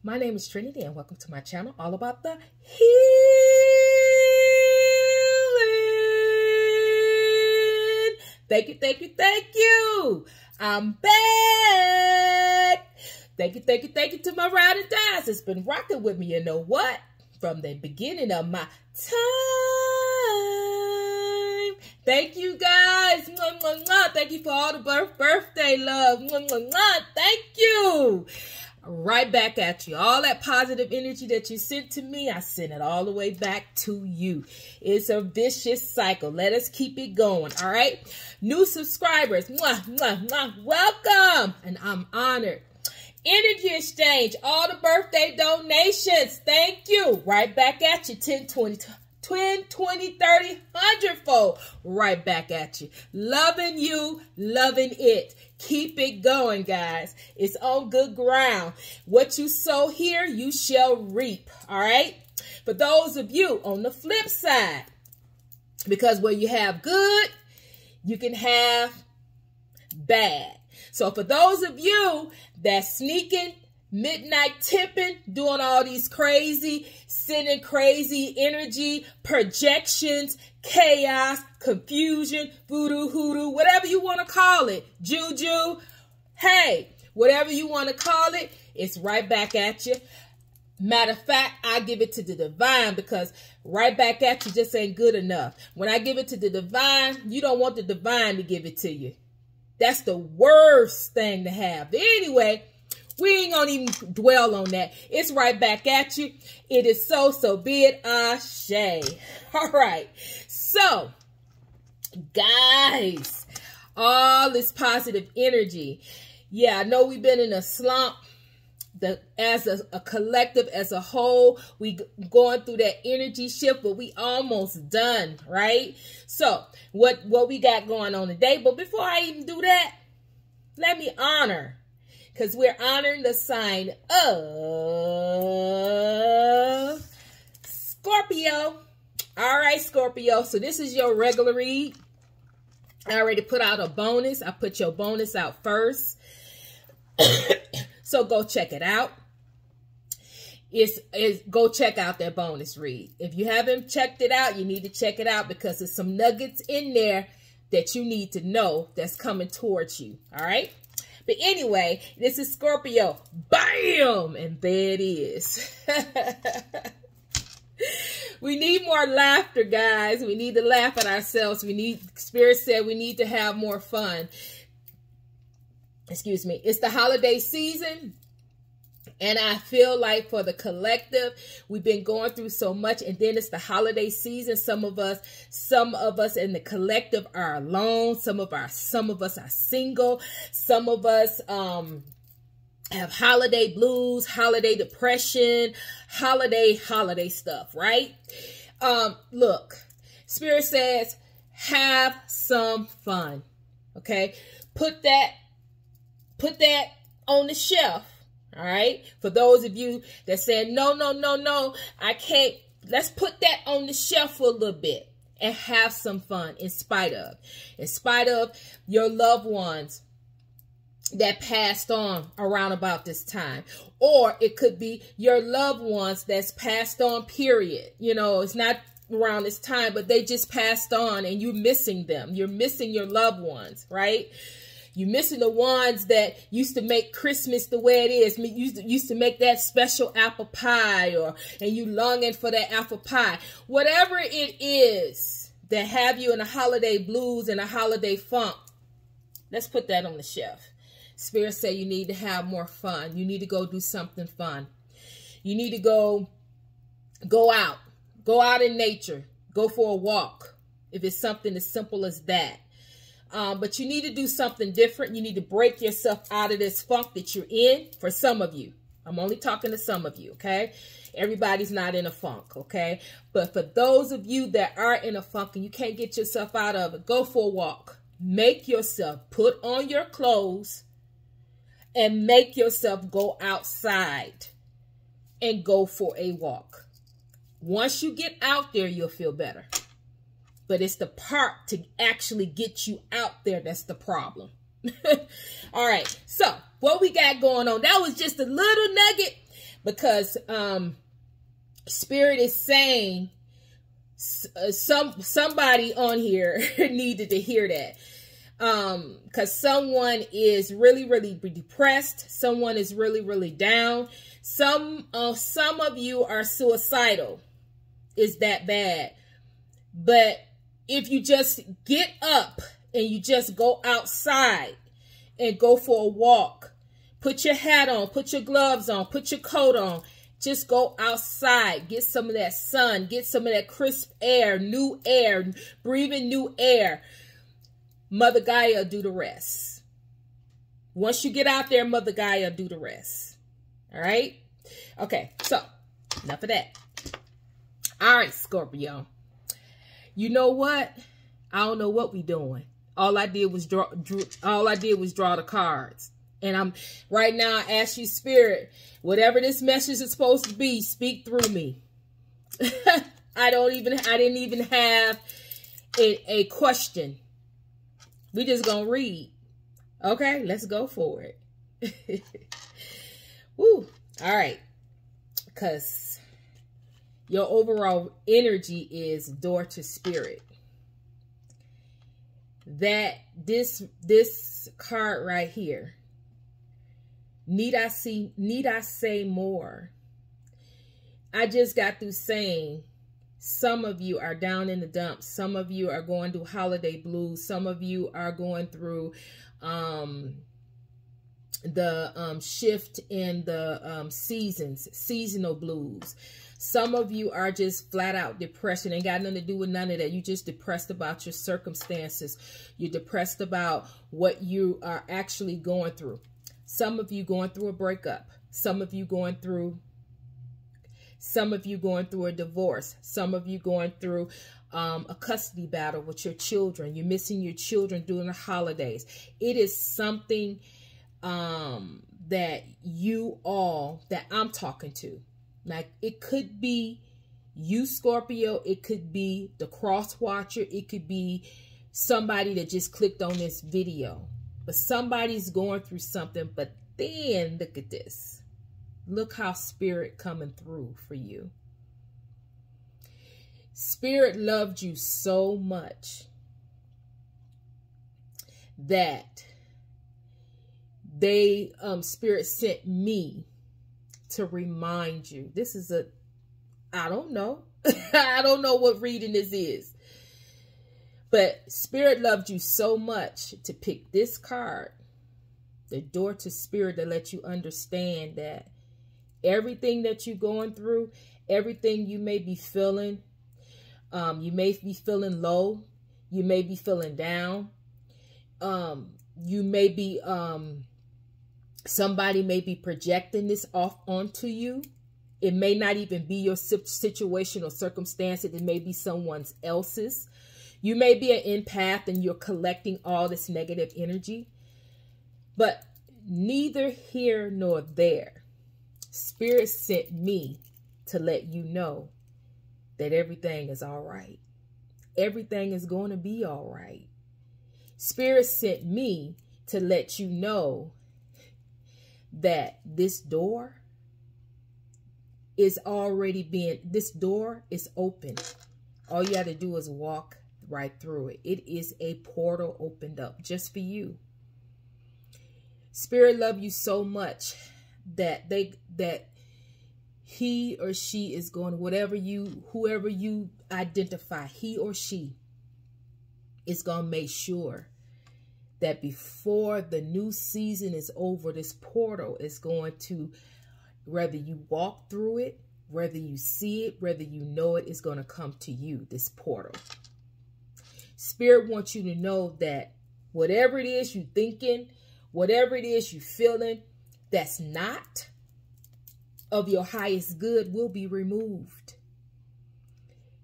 My name is Trinity and welcome to my channel all about the healing. Thank you, thank you, thank you. I'm back. Thank you to my ride and dies. It's been rocking with me, you know what? From the beginning of my time. Thank you guys. Mwah, mwah, mwah. Thank you for all the birthday love. Mwah, mwah, mwah. Thank you. Right back at you. All that positive energy that you sent to me, I sent it all the way back to you. It's a vicious cycle. Let us keep it going. All right. New subscribers. Mwah, mwah, mwah. Welcome. And I'm honored. Energy exchange. All the birthday donations. Thank you. Right back at you. 10, 20, 30, 100-fold. Right back at you. Loving you. Loving it. Keep it going, guys. It's on good ground. What you sow here, you shall reap. All right? For those of you on the flip side, because where you have good, you can have bad. So for those of you that's sneaking, midnight tipping, doing all these crazy, sending crazy energy, projections, chaos, confusion, voodoo, hoodoo, whatever you want to call it, juju, hey, whatever you want to call it, it's right back at you. Matter of fact, I give it to the divine because right back at you just ain't good enough. When I give it to the divine, you don't want the divine to give it to you. That's the worst thing to have. But anyway, we ain't gonna even dwell on that. It's right back at you. It is so be it. Ashe. All right. So, guys, all this positive energy. Yeah, I know we've been in a slump. As a collective, as a whole, we going through that energy shift, but we almost done, right? So, what we got going on today? But before I even do that, let me honor. Because we're honoring the sign of Scorpio. All right, Scorpio. So this is your regular read. I already put out a bonus. I put your bonus out first. So go check it out. Go check out that bonus read. If you haven't checked it out, you need to check it out because there's some nuggets in there that you need to know that's coming towards you. All right. But anyway, this is Scorpio. Bam! And there it is. We need more laughter, guys. We need to laugh at ourselves. Spirit said we need to have more fun. Excuse me. It's the holiday season. And I feel like for the collective, we've been going through so much, and then it's the holiday season. Some of us in the collective are alone. Some of us are single. Some of us have holiday blues, holiday depression, holiday stuff, right? Look, Spirit says, have some fun. Okay, put that on the shelf. All right. For those of you that said, no, I can't. Let's put that on the shelf for a little bit and have some fun in spite of your loved ones that passed on around about this time. Or it could be your loved ones that's passed on, period. You know, it's not around this time, but they just passed on and you're missing them. You're missing your loved ones, right? You're missing the ones that used to make Christmas the way it is. Used to make that special apple pie, and you longing for that apple pie. Whatever it is that have you in a holiday blues and a holiday funk, let's put that on the shelf. Spirit say you need to have more fun. You need to go do something fun. You need to go out. Go out in nature. Go for a walk. If it's something as simple as that. But you need to do something different. You need to break yourself out of this funk that you're in. For some of you, I'm only talking to some of you, okay? Everybody's not in a funk, okay? But for those of you that are in a funk and you can't get yourself out of it, go for a walk. Make yourself put on your clothes and make yourself go outside and go for a walk. Once you get out there, you'll feel better. But it's the part to actually get you out there that's the problem. All right. So what we got going on? That was just a little nugget. because Spirit is saying somebody on here needed to hear that. Because someone is really, really depressed. Someone is really, really down. Some of you are suicidal. It's that bad. But if you just get up and you just go outside and go for a walk, put your hat on, put your gloves on, put your coat on, just go outside, get some of that sun, get some of that crisp air, breathing new air. Mother Gaia will do the rest. Once you get out there, Mother Gaia will do the rest. All right? Okay, so enough of that. All right, Scorpio. You know what? I don't know what we doing. All I did was draw the cards. And I'm right now, I ask you, Spirit, whatever this message is supposed to be, speak through me. I didn't even have a question. We just gonna read. Okay, let's go for it. Woo. All right. Because your overall energy is door to spirit. That this card right here. Need I say more? I just got through saying some of you are down in the dumps. Some of you are going through holiday blues. Some of you are going through the shift in the seasonal blues. Some of you are just flat out depression. Ain't got nothing to do with none of that. You just depressed about your circumstances. You're depressed about what you are actually going through. Some of you going through a breakup. Some of you going through a divorce. Some of you going through a custody battle with your children. You're missing your children during the holidays. It is something that I'm talking to. Like, it could be you, Scorpio. It could be the cross watcher. It could be somebody that just clicked on this video. But somebody's going through something. But then look at this. Look how Spirit coming through for you. Spirit loved you so much that Spirit sent me to remind you. This is I don't know. I don't know what reading this is. But Spirit loved you so much to pick this card, the door to spirit, to let you understand that everything that you're going through, everything you may be feeling, you may be feeling low, you may be feeling down, you may be, somebody may be projecting this off onto you. It may not even be your situation or circumstance. It may be someone else's. You may be an empath and you're collecting all this negative energy. But neither here nor there. Spirit sent me to let you know that everything is all right. Everything is going to be all right. Spirit sent me to let you know that this door is this door is open. All you have to do is walk right through it. It is a portal opened up just for you. Spirit love you so much that he or she is going, whoever you identify, he or she is going to make sure that before the new season is over, this portal is going to, whether you walk through it, whether you see it, whether you know it, is going to come to you, this portal. Spirit wants you to know that whatever it is you're thinking, whatever it is you're feeling, that's not of your highest good will be removed.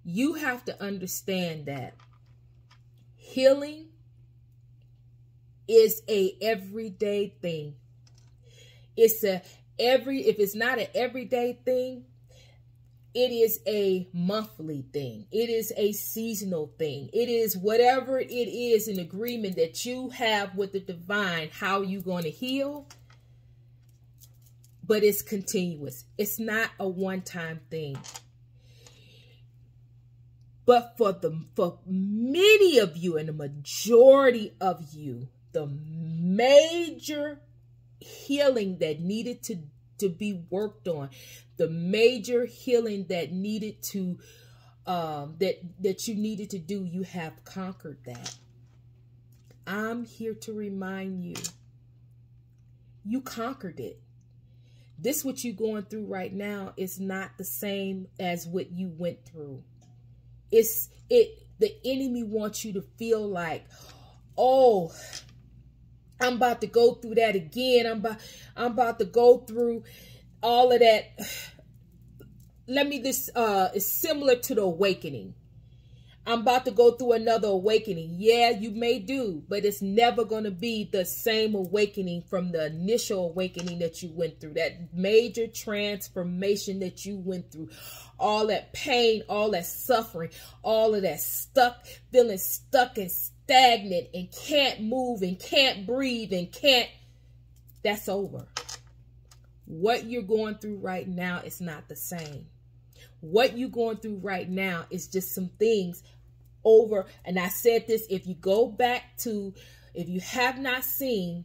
You have to understand that healing is a everyday thing. If it's not an everyday thing, it is a monthly thing. It is a seasonal thing. It is whatever it is, an agreement that you have with the divine, how you going to heal. but it's continuous. It's not a one-time thing. But for many of you and the majority of you, the major healing that needed to be worked on, the major healing that needed to that you needed to do, you have conquered that. I'm here to remind you, you conquered it. This what you're going through right now is not the same as what you went through. The enemy wants you to feel like, oh, I'm about to go through that again. I'm about to go through all of that. It's similar to the awakening. I'm about to go through another awakening. Yeah, you may do, but it's never going to be the same awakening from the initial awakening that you went through. That major transformation that you went through. All that pain, all that suffering, all of that feeling stuck and stagnant and can't move and can't breathe and that's over. What you're going through right now is not the same. What you're going through right now is just some things over. And I said this, if you have not seen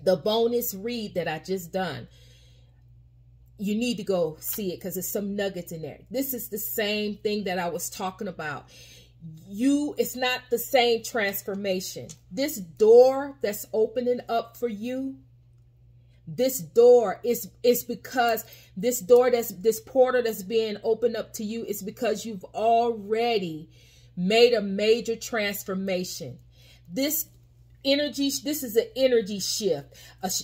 the bonus read that I just done, you need to go see it because there's some nuggets in there. This is the same thing that I was talking about. It's not the same transformation. This door that's opening up for you, this door is because this portal that's being opened up to you is because you've already made a major transformation. This is an energy shift,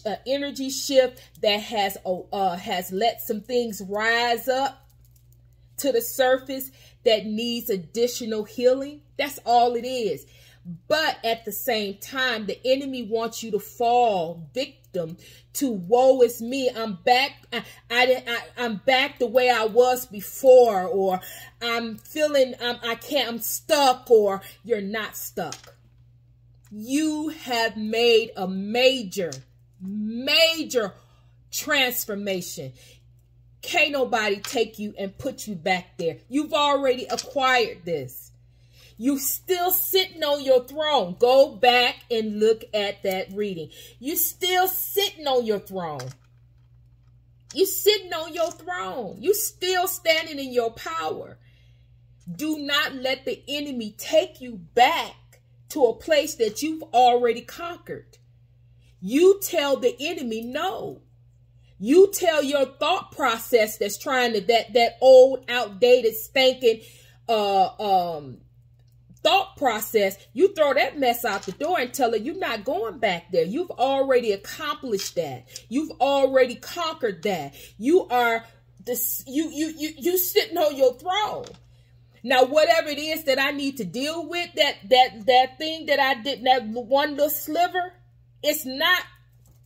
an energy shift that has let some things rise up to the surface that needs additional healing. That's all it is. But at the same time, the enemy wants you to fall victim to woe is me. I'm back. I'm back the way I was before, or I'm feeling I'm stuck, or you're not stuck. You have made a major transformation. Can't nobody take you and put you back there. You've already acquired this. You still sitting on your throne. Go back and look at that reading. You still sitting on your throne. You sitting on your throne. You still standing in your power. Do not let the enemy take you back to a place that you've already conquered. You tell the enemy no. You tell your thought process that's trying to that old outdated stinking thought process, you throw that mess out the door and tell her you're not going back there. You've already accomplished that. You've already conquered that. You are this. You sitting on your throne. Now, whatever it is that I need to deal with, that thing that I did, that one little sliver, it's not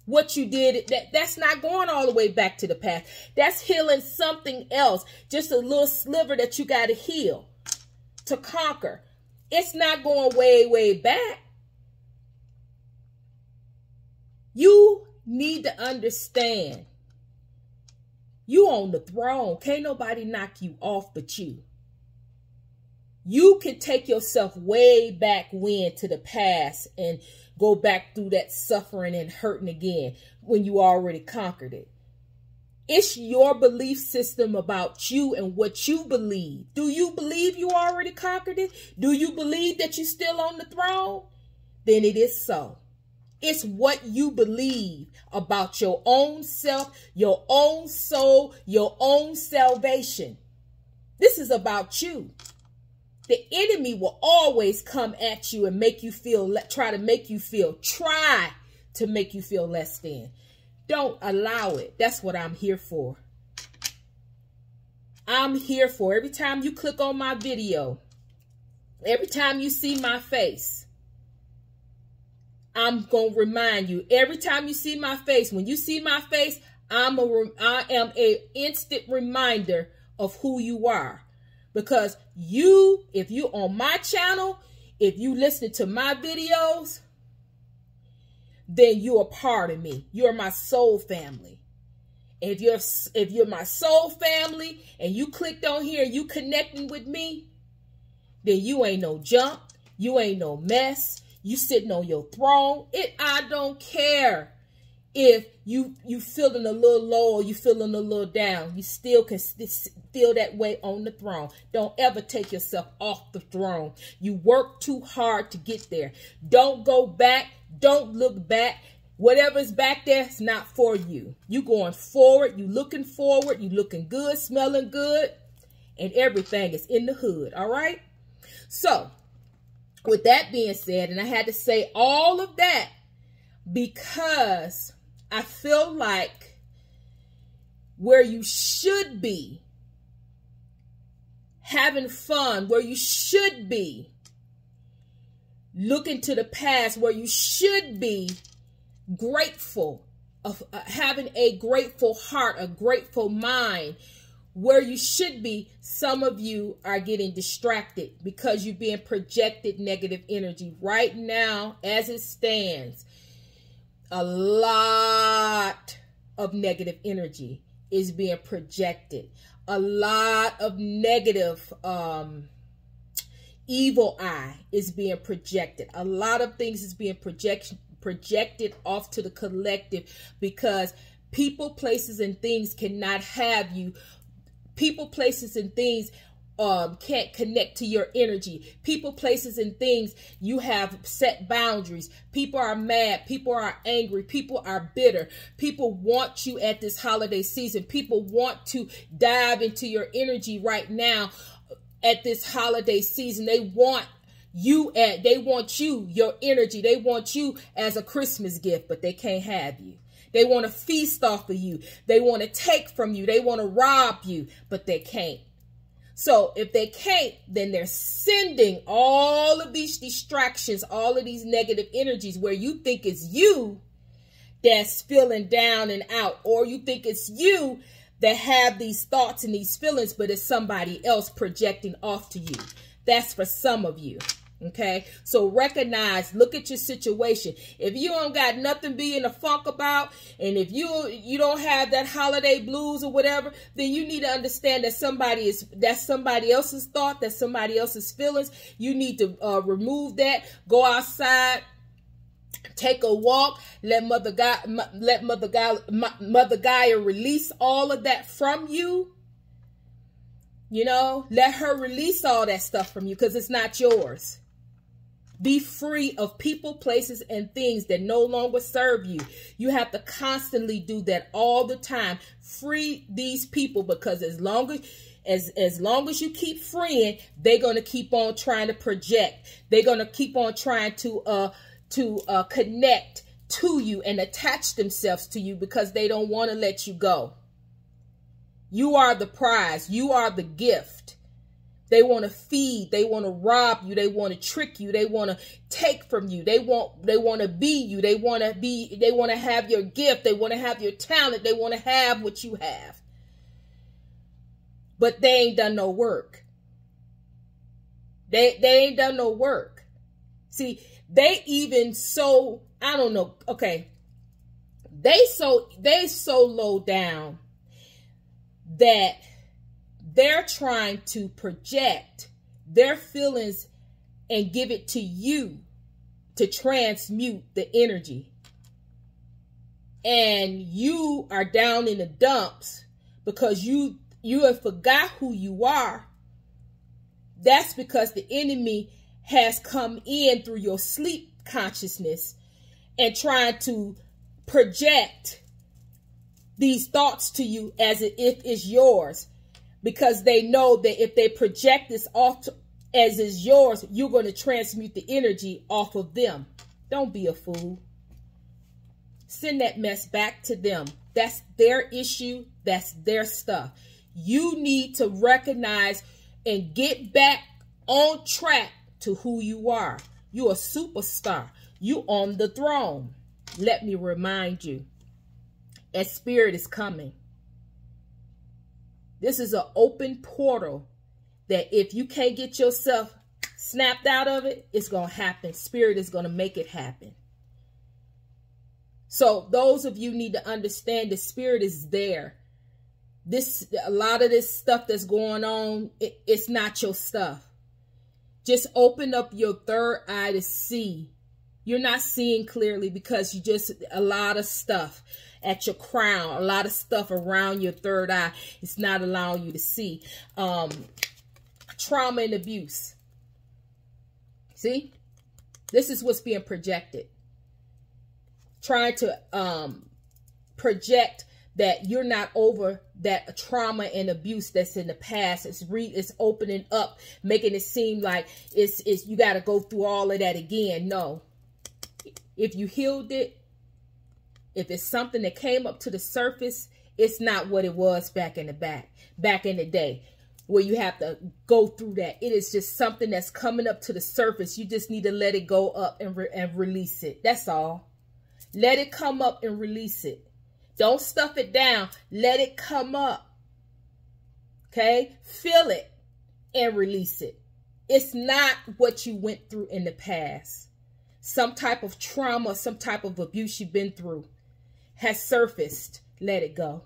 what you did. That's not going all the way back to the past. That's healing something else. Just a little sliver that you got to heal, to conquer. It's not going way, way back. You need to understand. You on the throne. Can't nobody knock you off but you. You can take yourself way back to the past and go back through that suffering and hurting again when you already conquered it. It's your belief system about you and what you believe. Do you believe you already conquered it? Do you believe that you're still on the throne? Then it is so. It's what you believe about your own self, your own soul, your own salvation. This is about you. The enemy will always come at you and make you feel, try to make you feel less than. Don't allow it. That's what I'm here for. I'm here for. Every time you click on my video, every time you see my face, I'm going to remind you. Every time you see my face, when you see my face, I am an instant reminder of who you are. Because if you on my channel, if you listen to my videos, then you're a part of me. You're my soul family. If you're my soul family and you clicked on here and you connecting with me, then you ain't no junk. You ain't no mess. You sitting on your throne. I don't care if you feeling a little low or you feeling a little down. You still can feel that way on the throne. Don't ever take yourself off the throne. You work too hard to get there. Don't go back. Don't look back. Whatever's back there is not for you. You going forward. You looking forward. You looking good, smelling good, and everything is in the hood. All right. So with that being said, and I had to say all of that because I feel like where you should be having fun, where you should be looking to the past, where you should be grateful, of having a grateful heart, a grateful mind, where you should be, some of you are getting distracted because you're being projected negative energy. Right now, as it stands, a lot of negative energy is being projected. A lot of negative evil eye is being projected. A lot of things is being projected off to the collective because people, places, and things cannot have you. People, places, and things can't connect to your energy. People, places, and things, you have set boundaries. People are mad. People are angry. People are bitter. People want you at this holiday season. People want to dive into your energy right now at this holiday season. They want you, your energy. They want you as a Christmas gift, but they can't have you. They want to feast off of you. They want to take from you. They want to rob you, but they can't. So if they can't, then they're sending all of these distractions, all of these negative energies where you think it's you that's feeling down and out, or you think it's you that have these thoughts and these feelings, but it's somebody else projecting off to you. That's for some of you. Okay, so recognize, look at your situation. If you don't got nothing being a funk about, and if you don't have that holiday blues or whatever, then you need to understand that that's somebody else's thought, that's somebody else's feelings. You need to remove that. Go outside, take a walk, let Mother Gaia release all of that from you. You know, let her release all that stuff from you because it's not yours. Be free of people, places, and things that no longer serve you. You have to constantly do that all the time. Free these people, because as long as you keep freeing, they're going to keep on trying to project. They're going to keep on trying to connect to you and attach themselves to you because they don't want to let you go. You are the prize. You are the gift. They want to feed. They want to rob you. They want to trick you. They want to take from you. They want to be you. They want to have your gift. They want to have your talent. They want to have what you have. But they ain't done no work. They ain't done no work. See, they even so, I don't know. Okay. They so low down that they're trying to project their feelings and give it to you to transmute the energy. And you are down in the dumps because you have forgot who you are. That's because the enemy has come in through your sleep consciousness and trying to project these thoughts to you as if it's yours. Because they know that if they project this off as is yours, you're going to transmute the energy off of them. Don't be a fool. Send that mess back to them. That's their issue. That's their stuff. You need to recognize and get back on track to who you are. You're a superstar. You on the throne. Let me remind you, as spirit is coming. This is an open portal that if you can't get yourself snapped out of it, it's going to happen. Spirit is going to make it happen. So those of you need to understand the spirit is there. A lot of this stuff that's going on, it's not your stuff. Just open up your third eye to see. You're not seeing clearly because you just, a lot of stuff at your crown, a lot of stuff around your third eye. It's not allowing you to see. Trauma and abuse. See? This is what's being projected. Trying to project that you're not over that trauma and abuse that's in the past. It's opening up, making it seem like it's you got to go through all of that again. No. If you healed it, if it's something that came up to the surface, it's not what it was back in the day, where you have to go through that. It is just something that's coming up to the surface. You just need to let it go up and release it. That's all. Let it come up and release it. Don't stuff it down. Let it come up. Okay? Feel it and release it. It's not what you went through in the past. Some type of trauma, some type of abuse you've been through has surfaced. Let it go.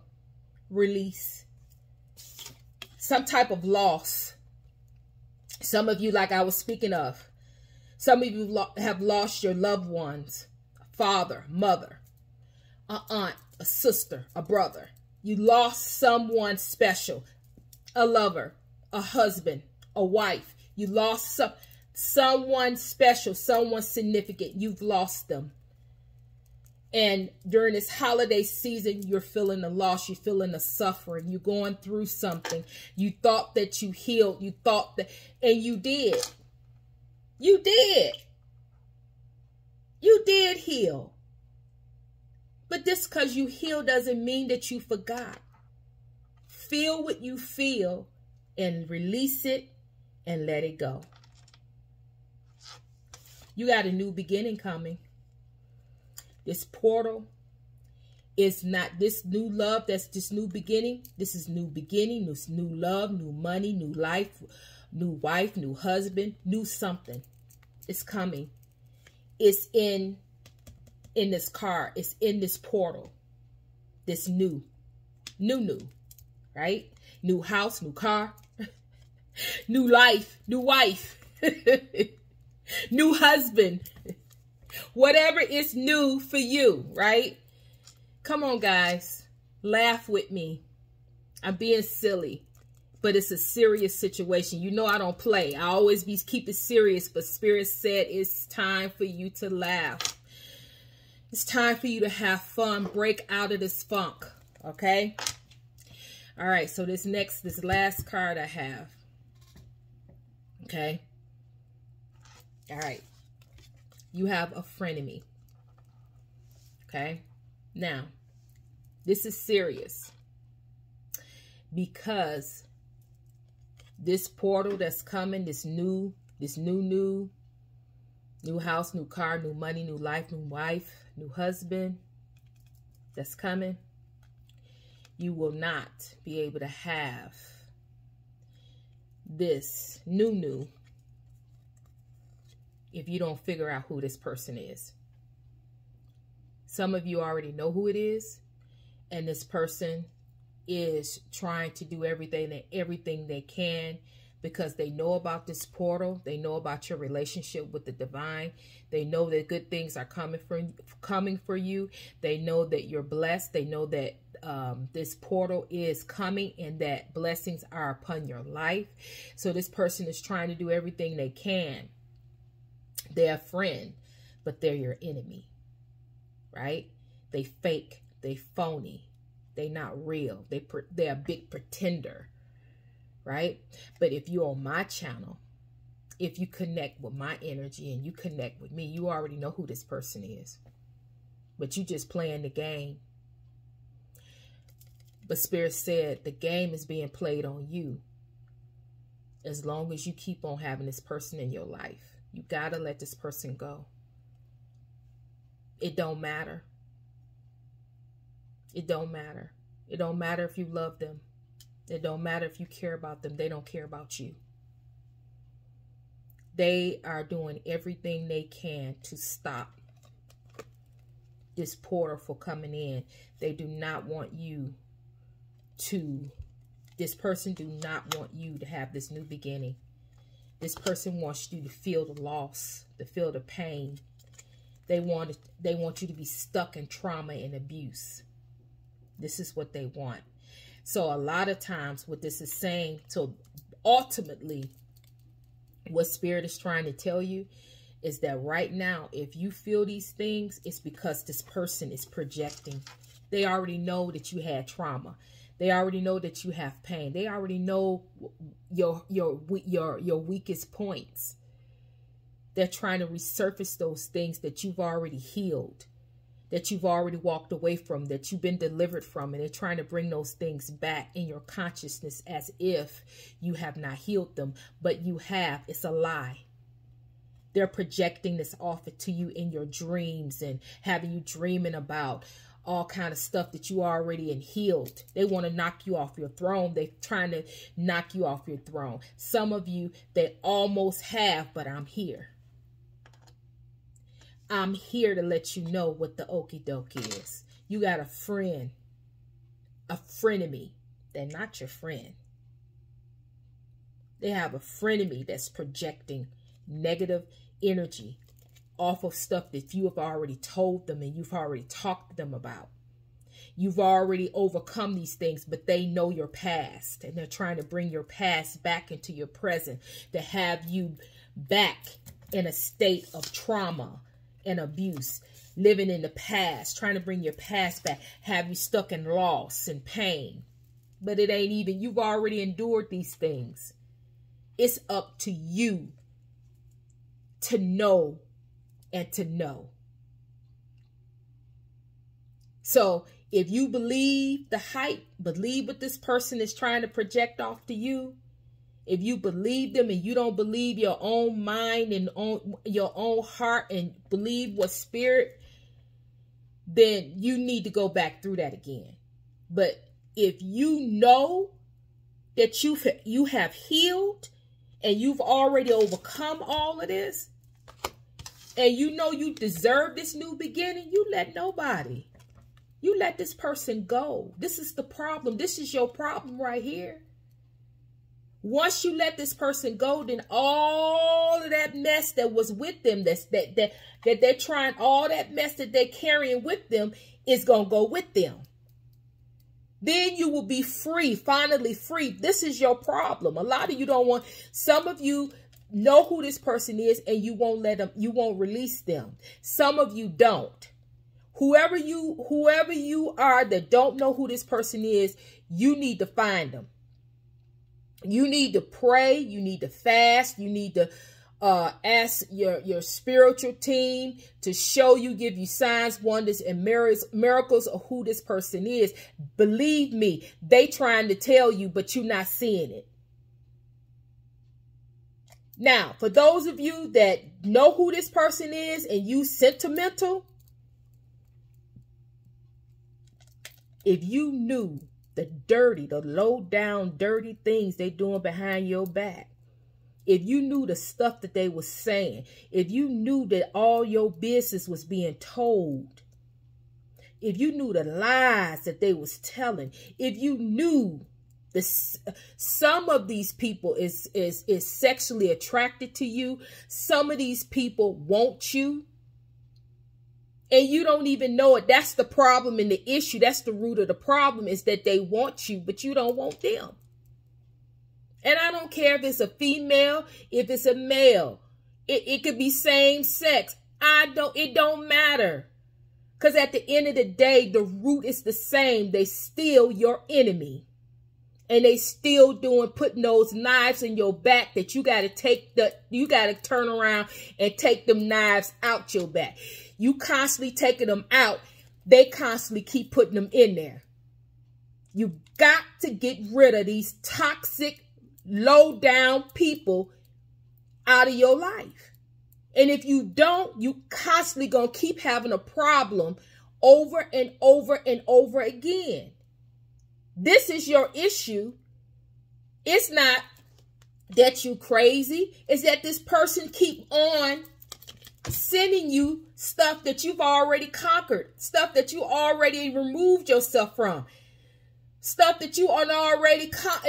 Release. Some type of loss. Some of you, like I was speaking of, some of you have lost your loved ones. A father, mother, an aunt, a sister, a brother. You lost someone special. A lover, a husband, a wife. You lost someone special, someone significant. You've lost them. And during this holiday season, you're feeling the loss. You're feeling the suffering. You're going through something. You thought that you healed. You thought that, and you did. You did. You did heal. But just because you heal doesn't mean that you forgot. Feel what you feel and release it and let it go. You got a new beginning coming. This portal is not this new love. That's this new beginning. This is new beginning, new love, new money, new life, new wife, new husband, new something. It's coming. It's in this car. It's in this portal. This new, right? New house, new car, new life, new wife, new husband. Whatever is new for you, right? Come on, guys. Laugh with me. I'm being silly, but it's a serious situation. You know I don't play. I always keep it serious, but Spirit said it's time for you to laugh. It's time for you to have fun. Break out of this funk, okay? All right, so this last card I have, okay? All right. You have a frenemy. Okay? Now, this is serious because this portal that's coming, this new house, new car, new money, new life, new wife, new husband that's coming, you will not be able to have this new if you don't figure out who this person is. Some of you already know who it is, and this person is trying to do everything they can because they know about this portal. They know about your relationship with the divine. They know that good things are coming for you. They know that you're blessed. They know that this portal is coming and that blessings are upon your life. So this person is trying to do everything they can. They're a friend, but they're your enemy, right? They fake, they phony, they not real. They're a big pretender, right? But if you're on my channel, if you connect with my energy and you connect with me, you already know who this person is. But you just playing the game. But Spirit said the game is being played on you as long as you keep on having this person in your life. You gotta let this person go. It don't matter. It don't matter. It don't matter if you love them. It don't matter if you care about them. They don't care about you. They are doing everything they can to stop this portal for coming in. They do not want you to, this person do not want you to have this new beginning. This person wants you to feel the loss, to feel the pain. They want you to be stuck in trauma and abuse. This is what they want. So a lot of times what this is saying, so ultimately what Spirit is trying to tell you is that right now, if you feel these things, it's because this person is projecting. They already know that you had trauma. They already know that you have pain. They already know your weakest points. They're trying to resurface those things that you've already healed, that you've already walked away from, that you've been delivered from. And they're trying to bring those things back in your consciousness as if you have not healed them, but you have. It's a lie. They're projecting this off to you in your dreams and having you dreaming about all kind of stuff that you already healed. They want to knock you off your throne. They're trying to knock you off your throne. Some of you, they almost have, but I'm here. I'm here to let you know what the okie doke is. You got a friend, a frenemy. They're not your friend. They have a frenemy that's projecting negative energy off of stuff that you have already told them and you've already talked to them about. You've already overcome these things, but they know your past and they're trying to bring your past back into your present to have you back in a state of trauma and abuse, living in the past, trying to bring your past back, have you stuck in loss and pain. But it ain't even, you've already endured these things. It's up to you to know and to know. So if you believe the hype, believe what this person is trying to project off to you, if you believe them and you don't believe your own mind and your own heart and believe what Spirit, then you need to go back through that again. But if you know that you have healed and you've already overcome all of this, and you know you deserve this new beginning, you let nobody. You let this person go. This is the problem. This is your problem right here. Once you let this person go, then all of that mess that was with them, that they're trying, all that mess that they're carrying with them is going to go with them. Then you will be free, finally free. This is your problem. A lot of you don't want, some of you know who this person is and you won't let them, you won't release them. Some of you don't. Whoever you are that don't know who this person is, you need to find them. You need to pray. You need to fast. You need to ask your spiritual team to show you, give you signs, wonders, and miracles of who this person is. Believe me, they trying to tell you, but you're not seeing it. Now, for those of you that know who this person is and you sentimental, if you knew the low down, dirty things they doing behind your back, if you knew the stuff that they was saying, if you knew that all your business was being told, if you knew the lies that they was telling, if you knew some of these people is sexually attracted to you, some of these people want you, and you don't even know it. That's the problem and the issue. That's the root of the problem, is that they want you, but you don't want them. And I don't care if it's a female, if it's a male. It could be same sex. It don't matter. Because at the end of the day, the root is the same. They still your enemy. And they still putting those knives in your back that you got to turn around and take them knives out your back. You constantly taking them out. They constantly keep putting them in there. You got to get rid of these toxic, low down people out of your life. And if you don't, you constantly going to keep having a problem over and over and over again. This is your issue. It's not that you crazy. It's that this person keep on sending you stuff that you've already conquered, stuff that you already removed yourself from, stuff that you already got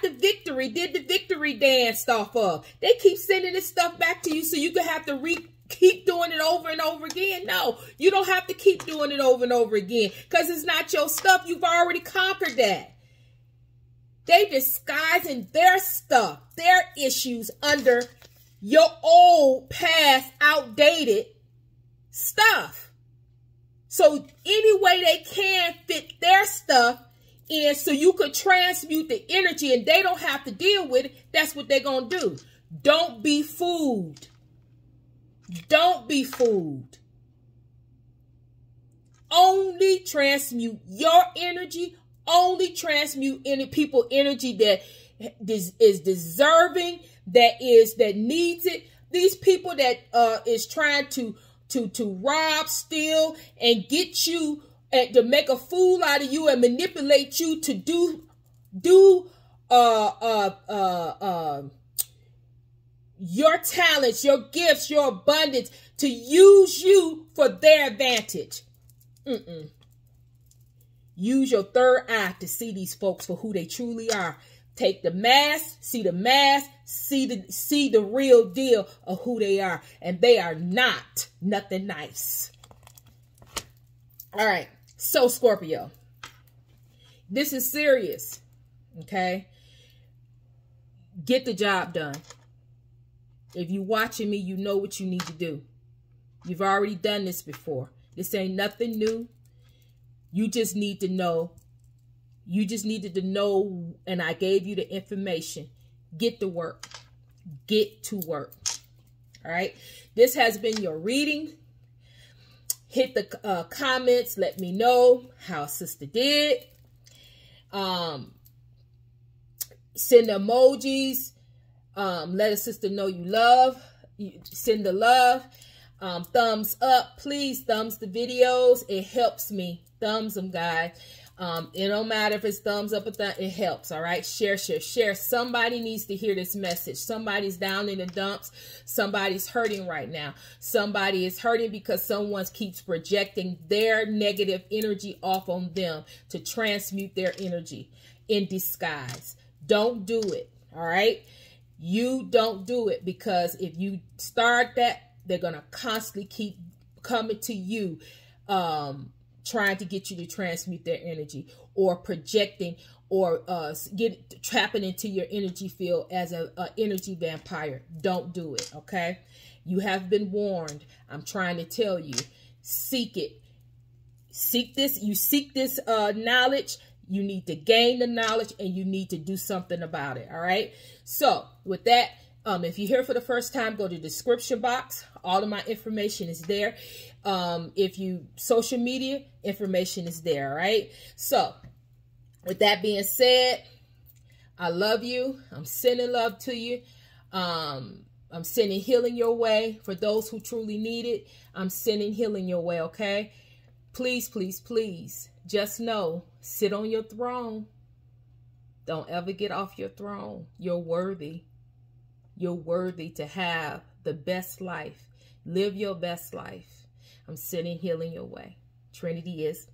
the victory, did the victory dance off of. They keep sending this stuff back to you so you can have to keep doing it over and over again. No, you don't have to keep doing it over and over again because it's not your stuff. You've already conquered that. They disguising their stuff, their issues under your old past outdated stuff. So any way they can fit their stuff in so you could transmute the energy and they don't have to deal with it, that's what they're going to do. Don't be fooled. Don't be fooled. Only transmute your energy. Only transmute any people energy that is deserving, that needs it. These people that is trying to rob, steal, and get you to make a fool out of you and manipulate you to do your talents, your gifts, your abundance, to use you for their advantage. Use your third eye to see these folks for who they truly are. Take the mask, see the real deal of who they are. And they are not nothing nice. All right. So, Scorpio, this is serious. Okay? Get the job done. If you're watching me, you know what you need to do. You've already done this before. This ain't nothing new. You just need to know. You just needed to know, and I gave you the information. Get to work. Get to work. All right. This has been your reading. Hit the comments. Let me know how sister did. Send emojis. Let a sister know you love. Send the love. Thumbs up. Please thumbs the videos. It helps me. Thumbs them, guys. It don't matter if it's thumbs up or it helps. All right. Share, share, share. Somebody needs to hear this message. Somebody's down in the dumps. Somebody's hurting right now. Somebody is hurting because someone keeps projecting their negative energy off on them to transmute their energy in disguise. Don't do it. All right. You don't do it, because if you start that, they're going to constantly keep coming to you, trying to get you to transmute their energy, or projecting, or trapping into your energy field as a energy vampire. Don't do it, okay? You have been warned. I'm trying to tell you. Seek it. Seek this. You seek this knowledge. You need to gain the knowledge, and you need to do something about it, all right? So, with that, if you're here for the first time, go to the description box. All of my information is there. If you social media, information is there, all right? So, with that being said, I love you. I'm sending love to you. I'm sending healing your way for those who truly need it. I'm sending healing your way, okay? Please, please, please, just know, sit on your throne. Don't ever get off your throne. You're worthy. You're worthy to have the best life. Live your best life. I'm sending healing your way. Trinity is